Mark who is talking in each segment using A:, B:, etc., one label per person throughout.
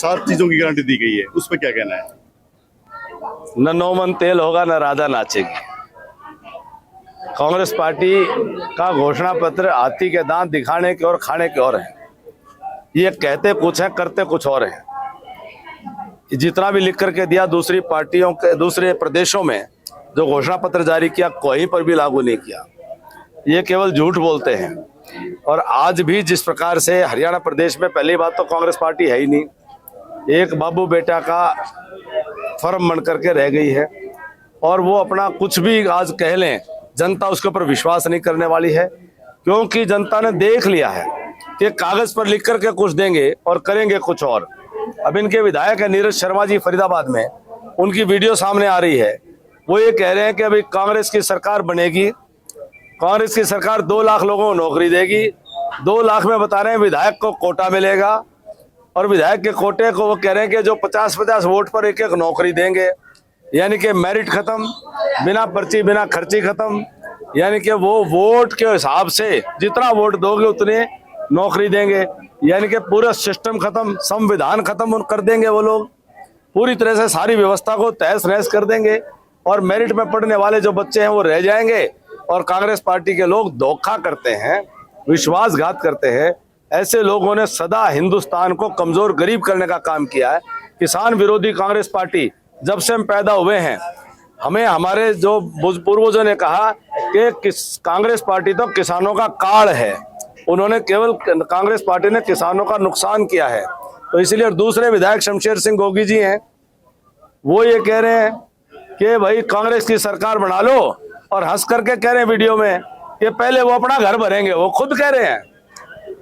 A: 7 चीजों की गारंटी दी गई है, उस पर क्या कहना है?
B: न 9 मन तेल होगा, न राधा नाचेगी। कांग्रेस पार्टी का घोषणा पत्र हाथी के दांत दिखाने के और खाने के और है। ये कहते कुछ है, करते कुछ और है। जितना भी लिख करके दिया दूसरी पार्टियों के दूसरे प्रदेशों में जो घोषणा पत्र जारी किया, कहीं पर भी लागू नहीं किया। ये केवल झूठ बोलते हैं। और आज भी जिस प्रकार से हरियाणा प्रदेश में, पहली बात तो कांग्रेस पार्टी है ही नहीं, एक बाबू बेटा का फर्म बन करके रह गई है। और वो अपना कुछ भी आज कह लें, जनता उसके ऊपर विश्वास नहीं करने वाली है, क्योंकि जनता ने देख लिया है कि कागज पर लिख करके कुछ देंगे और करेंगे कुछ और। अब इनके विधायक है नीरज शर्मा जी फरीदाबाद में, उनकी वीडियो सामने आ रही है। वो ये कह रहे हैं कि अभी कांग्रेस की सरकार बनेगी, कांग्रेस की सरकार 2 लाख लोगों को नौकरी देगी। 2 लाख में बता रहे हैं विधायक को कोटा मिलेगा, और विधायक के कोटे को वो कह रहे हैं कि जो 50-50 वोट पर एक एक नौकरी देंगे। यानी कि मेरिट खत्म, बिना पर्ची बिना खर्ची खत्म। यानी कि वो वोट के हिसाब से जितना वोट दोगे उतने नौकरी देंगे। यानी कि पूरा सिस्टम खत्म, संविधान खत्म कर देंगे। वो लोग पूरी तरह से सारी व्यवस्था को तहस नहस कर देंगे, और मेरिट में पढ़ने वाले जो बच्चे हैं वो रह जाएंगे। और कांग्रेस पार्टी के लोग धोखा करते हैं, विश्वासघात करते हैं। ऐसे लोगों ने सदा हिंदुस्तान को कमजोर गरीब करने का काम किया है। किसान विरोधी कांग्रेस पार्टी जब से हम पैदा हुए हैं, हमें हमारे जो पूर्वजों ने कहा कि कांग्रेस पार्टी तो किसानों का काल है। उन्होंने केवल कांग्रेस पार्टी ने किसानों का नुकसान किया है। तो इसलिए दूसरे विधायक शमशेर सिंह गोगी जी हैं, वो ये कह रहे हैं कि भाई कांग्रेस की सरकार बना लो, और हंस करके कह रहे हैं वीडियो में कि पहले वो अपना घर भरेंगे। वो खुद कह रहे हैं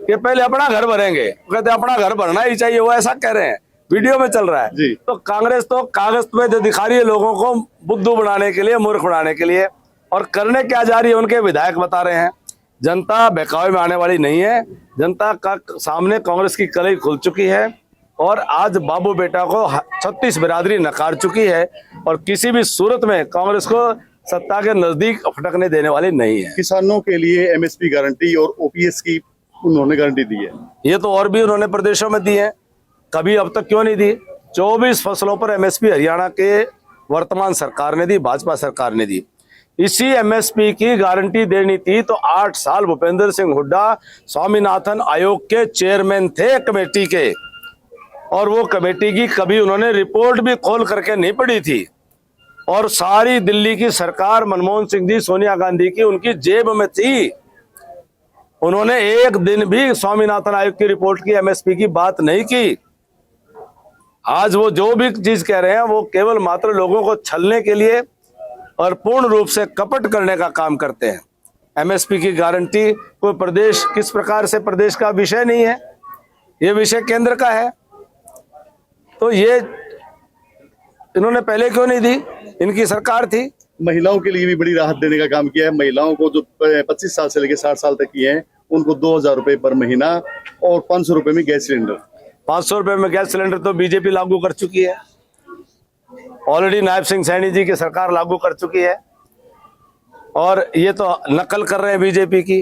B: कि पहले अपना घर भरेंगे, कहते हैं अपना घर भरना ही चाहिए, वो ऐसा कह रहे हैं, वीडियो में चल रहा है। तो कांग्रेस तो कागज पे जो दिखा रही है लोगों को बुद्धू बनाने के लिए, मूर्ख बनाने के लिए, और करने क्या जा रही है उनके विधायक बता रहे हैं। जनता बहकावे में आने वाली नहीं है। जनता का सामने कांग्रेस की कलई खुल चुकी है, और आज बाबू बेटा को 36 बिरादरी नकार चुकी है, और किसी भी सूरत में कांग्रेस को सत्ता के नजदीक फटकने देने वाली नहीं है।
A: किसानों के लिए एमएसपी गारंटी और ओपीएस की उन्होंने गारंटी दी है।
B: ये तो और भी उन्होंने प्रदेशों में दी है, कभी अब तक क्यों नहीं दी? 24 फसलों पर एमएसपी हरियाणा के वर्तमान सरकार ने दी, भाजपा सरकार ने दी। इसी एमएसपी की गारंटी देनी थी तो 8 साल भूपेंद्र सिंह हुड्डा स्वामीनाथन आयोग के चेयरमैन थे कमेटी के, और वो कमेटी की कभी उन्होंने रिपोर्ट भी खोल करके नहीं पढ़ी थी। और सारी दिल्ली की सरकार मनमोहन सिंह जी, सोनिया गांधी की उनकी जेब में थी। उन्होंने एक दिन भी स्वामीनाथन आयोग की रिपोर्ट की, एमएसपी की बात नहीं की। आज वो जो भी चीज कह रहे हैं वो केवल मात्र लोगों को छलने के लिए और पूर्ण रूप से कपट करने का काम करते हैं। एमएसपी की गारंटी कोई प्रदेश, किस प्रकार से प्रदेश का विषय नहीं है, ये विषय केंद्र का है। तो ये इन्होंने पहले क्यों नहीं दी? इनकी सरकार थी।
A: महिलाओं के लिए भी बड़ी राहत देने का काम किया है। महिलाओं को जो 25 साल से लेकर 60 साल तक की हैं, उनको 2000 रुपए पर महीना और 500 रुपए में गैस सिलेंडर।
B: 500 रुपए में गैस सिलेंडर तो बीजेपी लागू कर चुकी है ऑलरेडी। नायब सिंह सैनी जी की सरकार लागू कर चुकी है, और ये तो नकल कर रहे हैं बीजेपी की।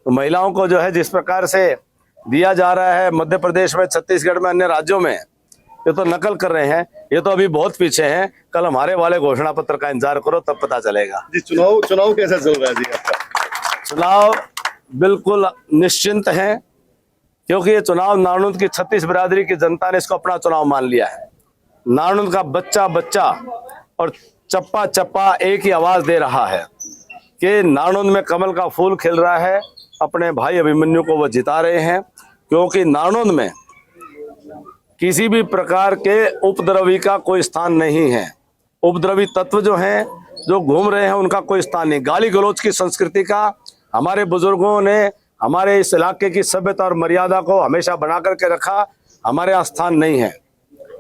B: तो महिलाओं को जो है जिस प्रकार से दिया जा रहा है मध्य प्रदेश में, छत्तीसगढ़ में, अन्य राज्यों में, ये तो नकल कर रहे हैं। ये तो अभी बहुत पीछे हैं। कल हमारे वाले घोषणा पत्र का इंतजार करो, तब पता चलेगा।
A: जी, चुनाव कैसा चल रहा है जी आपका?
B: चुनाव बिल्कुल निश्चिंत है, क्योंकि ये चुनाव नारनौंद की 36 बिरादरी की जनता ने इसको अपना चुनाव मान लिया है। नारनौंद का बच्चा बच्चा और चप्पा चप्पा एक ही आवाज दे रहा है कि नारनौंद में कमल का फूल खिल रहा है। अपने भाई अभिमन्यु को वो जिता रहे हैं, क्योंकि नारनौंद में किसी भी प्रकार के उपद्रवी का कोई स्थान नहीं है। उपद्रवी तत्व जो हैं, जो घूम रहे हैं, उनका कोई स्थान नहीं। गाली गलौज की संस्कृति का हमारे बुजुर्गों ने हमारे इस इलाके की सभ्यता और मर्यादा को हमेशा बना करके रखा। हमारे यहाँ स्थान नहीं है।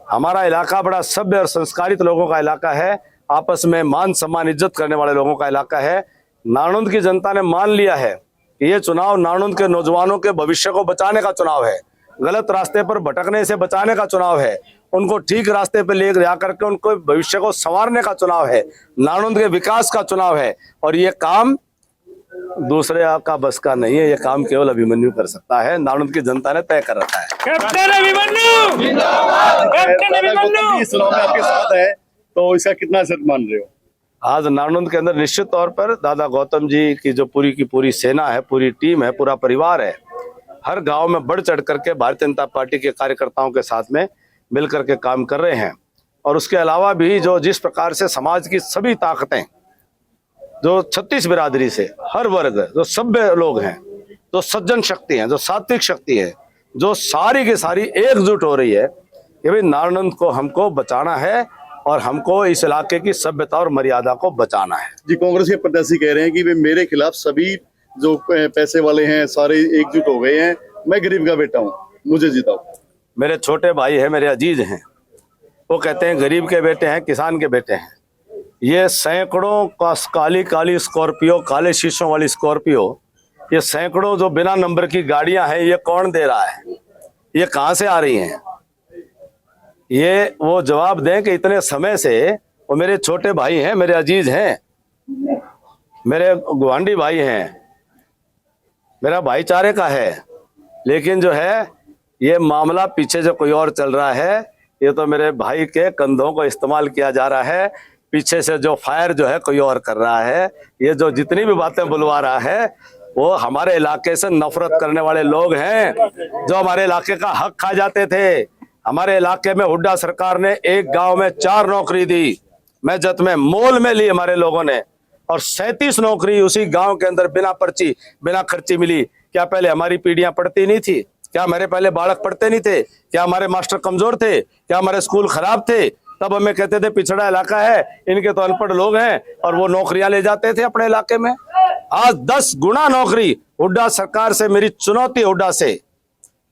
B: हमारा इलाका बड़ा सभ्य और संस्कारित लोगों का इलाका है, आपस में मान सम्मान इज्जत करने वाले लोगों का इलाका है। नारनौंद की जनता ने मान लिया है कि ये चुनाव नारनौंद के नौजवानों के भविष्य को बचाने का चुनाव है, गलत रास्ते पर भटकने से बचाने का चुनाव है, उनको ठीक रास्ते पर ले जा करके उनको भविष्य को संवारने का चुनाव है, नारनौंद के विकास का चुनाव है। और ये काम दूसरे का बस का नहीं है, ये काम केवल अभिमन्यु कर सकता है। नारनौंद की जनता ने तय कर रखा है।
C: कैप्टन अभिमन्यु जिंदाबाद, कैप्टन अभिमन्यु।
A: इस चुनाव में आपके साथ है, तो इसका कितना असर मान रहे हो?
B: आज नारनौंद के अंदर निश्चित तौर पर दादा गौतम जी की जो पूरी की पूरी सेना है, पूरी टीम है, पूरा परिवार है, हर गांव में बढ़ चढ़ करके भारतीय जनता पार्टी के कार्यकर्ताओं के साथ में मिल करके काम कर रहे हैं। और उसके अलावा भी जो जिस प्रकार से समाज की सभी ताकतें, जो 36 बिरादरी से हर वर्ग, जो सभ्य लोग हैं, जो सज्जन शक्ति हैं, जो सात्विक शक्ति है, जो सारी की सारी एकजुट हो रही है कि भाई नारनौंद को हमको बचाना है और हमको इस इलाके की सभ्यता और मर्यादा को बचाना है।
A: जी, कांग्रेस के प्रत्याशी कह रहे हैं कि वे मेरे खिलाफ सभी जो पैसे वाले हैं सारे एकजुट हो गए हैं, मैं गरीब का बेटा हूँ, मुझे जिताओ।
B: मेरे छोटे भाई हैं, मेरे अजीज हैं, वो कहते हैं गरीब के बेटे हैं, किसान के बेटे हैं। ये सैकड़ों का काली काली स्कॉर्पियो, काले शीशों वाली स्कॉर्पियो, ये सैकड़ों जो बिना नंबर की गाड़ियां हैं, ये कौन दे रहा है? ये कहां से आ रही हैं? ये वो जवाब दें कि इतने समय से वो मेरे छोटे भाई हैं, मेरे अजीज हैं, मेरे गुआंढी भाई हैं, मेरा भाईचारे का है, लेकिन जो है ये मामला पीछे जो कोई और चल रहा है, ये तो मेरे भाई के कंधों को इस्तेमाल किया जा रहा है। पीछे से जो फायर जो है कोई और कर रहा है। ये जो जितनी भी बातें बुलवा रहा है वो हमारे इलाके से नफरत करने वाले लोग हैं, जो हमारे इलाके का हक खा जाते थे। हमारे इलाके में हुड्डा सरकार ने एक गांव में 4 नौकरी दी, मेजत में मोल में ली हमारे लोगों ने, और 37 नौकरी उसी गांव के अंदर बिना पर्ची बिना खर्ची मिली। क्या पहले हमारी पीढ़ियां पढ़ती नहीं थी? क्या हमारे पहले बालक पढ़ते नहीं थे? क्या हमारे मास्टर कमजोर थे? क्या हमारे स्कूल खराब थे? तब हमें कहते थे पिछड़ा इलाका है, इनके तो अनपढ़ लोग हैं, और वो नौकरियां ले जाते थे अपने इलाके में। आज 10 गुना नौकरी हुड्डा सरकार से, मेरी चुनौती हुड्डा से,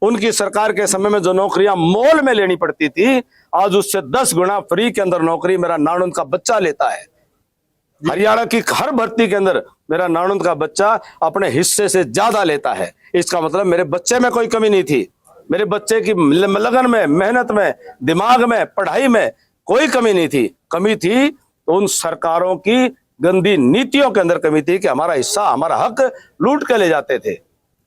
B: उनकी सरकार के समय में जो नौकरियां मोल में लेनी पड़ती थी, आज उससे 10 गुना फ्री के अंदर नौकरी मेरा नारनौंद का बच्चा लेता है। हरियाणा की हर भर्ती के अंदर मेरा नारनौंद का बच्चा अपने हिस्से से ज्यादा लेता है। इसका मतलब मेरे बच्चे में कोई कमी नहीं थी, मेरे बच्चे की लगन में, मेहनत में, दिमाग में, पढ़ाई में कोई कमी नहीं थी। कमी थी तो उन सरकारों की गंदी नीतियों के अंदर कमी थी कि हमारा हिस्सा, हमारा हक लूट के ले जाते थे,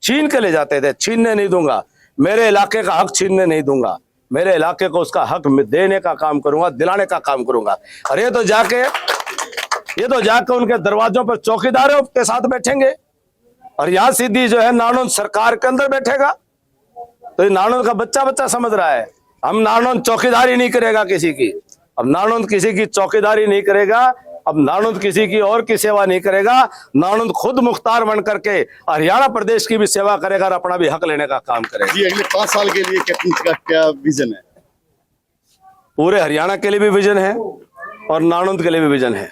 B: छीन के ले जाते थे। छीनने नहीं दूंगा, मेरे इलाके का हक छीनने नहीं दूंगा, मेरे इलाके को उसका हक देने का काम करूंगा, दिलाने का काम करूंगा। और ये तो जाके उनके दरवाजों पर चौकीदारों के साथ बैठेंगे, और यहाँ सीधी जो है नारनौंद सरकार के अंदर बैठेगा। तो ये नारनौंद का बच्चा समझ रहा है हम नारनौंद चौकीदारी नहीं करेगा किसी की। अब नारनौंद किसी की चौकीदारी नहीं करेगा, अब नारनौंद किसी की और की सेवा नहीं करेगा। नारनौंद खुद मुख्तार बन करके हरियाणा प्रदेश की भी सेवा करेगा और अपना भी हक लेने का काम करेगा।
A: जी, अगले 5 साल के लिए कैप्टन का क्या विजन है?
B: पूरे हरियाणा के लिए भी विजन है और नारनौंद के लिए भी विजन है।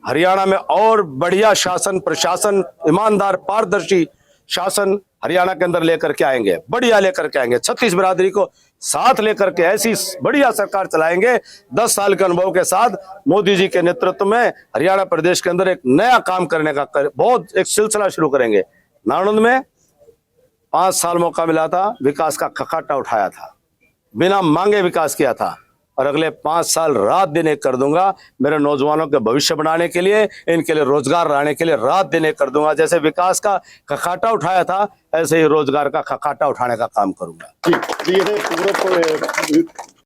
B: हरियाणा में और बढ़िया शासन, प्रशासन, ईमानदार, पारदर्शी शासन हरियाणा के अंदर लेकर के आएंगे, बढ़िया लेकर के आएंगे। 36 बिरादरी को साथ लेकर के ऐसी बढ़िया सरकार चलाएंगे। 10 साल के अनुभव के साथ मोदी जी के नेतृत्व में हरियाणा प्रदेश के अंदर एक नया काम करने का बहुत एक सिलसिला शुरू करेंगे। नारनौंद में 5 साल मौका मिला था, विकास का खखाटा उठाया था, बिना मांगे विकास किया था, और अगले 5 साल रात दिन एक कर दूंगा मेरे नौजवानों के भविष्य बनाने के लिए, इनके लिए रोजगार लाने के लिए रात दिन एक कर दूंगा। जैसे विकास का खखाटा उठाया था, ऐसे ही रोजगार का खखाटा उठाने का काम करूंगा।
A: जी, ये थे पूर्व